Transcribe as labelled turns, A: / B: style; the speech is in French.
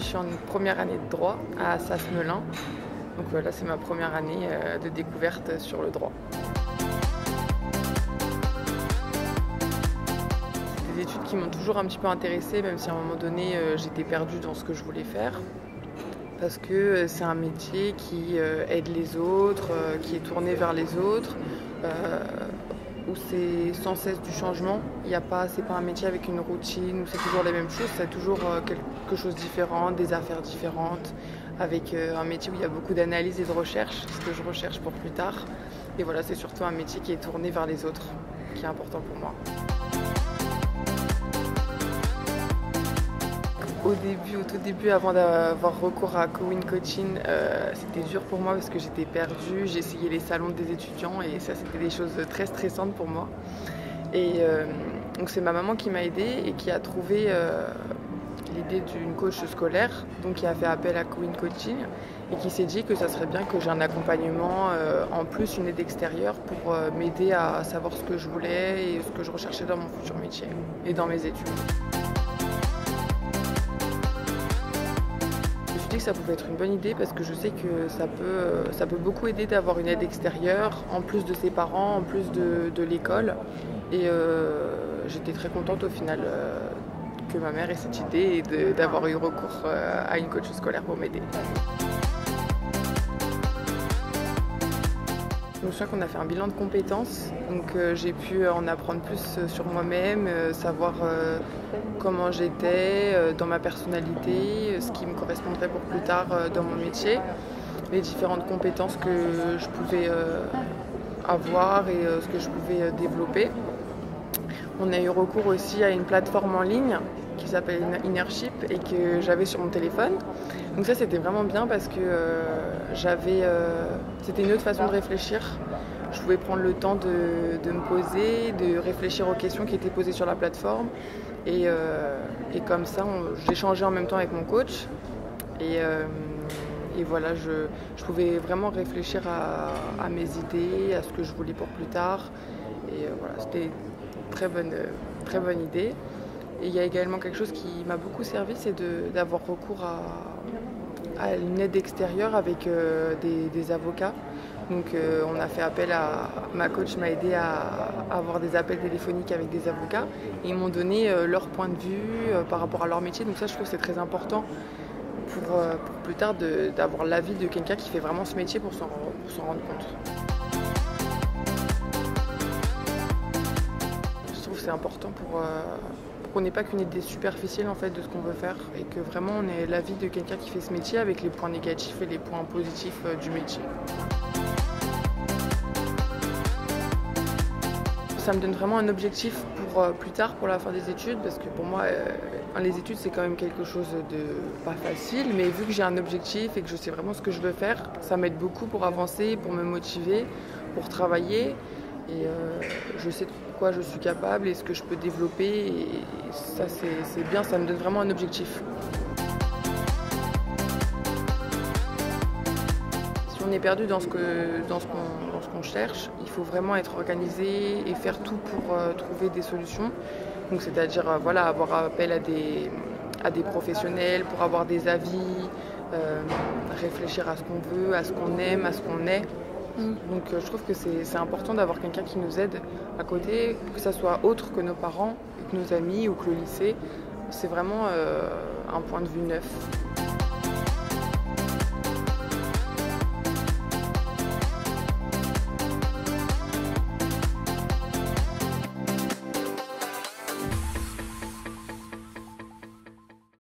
A: suis en première année de droit à Assas-Melun. Donc voilà, c'est ma première année de découverte sur le droit. C'est des études qui m'ont toujours un petit peu intéressée, même si à un moment donné j'étais perdue dans ce que je voulais faire. Parce que c'est un métier qui aide les autres, qui est tourné vers les autres, où c'est sans cesse du changement. C'est pas un métier avec une routine où c'est toujours les mêmes choses, c'est toujours quelque chose de différent, des affaires différentes, avec un métier où il y a beaucoup d'analyse et de recherche, ce que je recherche pour plus tard. Et voilà, c'est surtout un métier qui est tourné vers les autres, qui est important pour moi. Au tout début, avant d'avoir recours à Cowin Coaching, c'était dur pour moi parce que j'étais perdue. J'ai essayé les salons des étudiants et ça, c'était des choses très stressantes pour moi. Et donc c'est ma maman qui m'a aidée et qui a trouvé l'idée d'une coach scolaire, donc qui a fait appel à Cowin Coaching et qui s'est dit que ça serait bien que j'ai un accompagnement, en plus une aide extérieure pour m'aider à savoir ce que je voulais et ce que je recherchais dans mon futur métier et dans mes études. Je me suis dit que ça pouvait être une bonne idée parce que je sais que ça peut beaucoup aider d'avoir une aide extérieure, en plus de ses parents, en plus de l'école. Et j'étais très contente au final que ma mère ait cette idée et d'avoir eu recours à une coach scolaire pour m'aider. Je me souviens qu'on a fait un bilan de compétences, donc j'ai pu en apprendre plus sur moi-même, savoir comment j'étais dans ma personnalité, ce qui me correspondrait pour plus tard dans mon métier, les différentes compétences que je pouvais avoir et ce que je pouvais développer. On a eu recours aussi à une plateforme en ligne qui s'appelle Innership et que j'avais sur mon téléphone. Donc ça, c'était vraiment bien parce que c'était une autre façon de réfléchir. Je pouvais prendre le temps de me poser, de réfléchir aux questions qui étaient posées sur la plateforme. Et comme ça, j'échangeais en même temps avec mon coach. Et voilà, je pouvais vraiment réfléchir à mes idées, à ce que je voulais pour plus tard. Et voilà, c'était une très bonne idée. Et il y a également quelque chose qui m'a beaucoup servi, c'est d'avoir recours à une aide extérieure avec des avocats. Donc on a fait appel ma coach m'a aidé à avoir des appels téléphoniques avec des avocats. Et ils m'ont donné leur point de vue par rapport à leur métier. Donc ça, je trouve que c'est très important pour plus tard d'avoir l'avis de quelqu'un qui fait vraiment ce métier pour s'en rendre compte. Je trouve que c'est important pour qu'on n'ait pas qu'une idée superficielle en fait de ce qu'on veut faire et que vraiment on ait l'avis de quelqu'un qui fait ce métier avec les points négatifs et les points positifs du métier. Ça me donne vraiment un objectif pour plus tard, pour la fin des études, parce que pour moi, les études c'est quand même quelque chose de pas facile, mais vu que j'ai un objectif et que je sais vraiment ce que je veux faire, ça m'aide beaucoup pour avancer, pour me motiver, pour travailler. Et je sais de quoi je suis capable et ce que je peux développer et ça c'est bien, ça me donne vraiment un objectif. Si on est perdu dans ce qu'on cherche, il faut vraiment être organisé et faire tout pour trouver des solutions. Donc c'est-à-dire voilà, avoir appel à des professionnels pour avoir des avis, réfléchir à ce qu'on veut, à ce qu'on aime, à ce qu'on est. Donc je trouve que c'est important d'avoir quelqu'un qui nous aide à côté, que ça soit autre que nos parents, que nos amis ou que le lycée. C'est vraiment un point de vue neuf.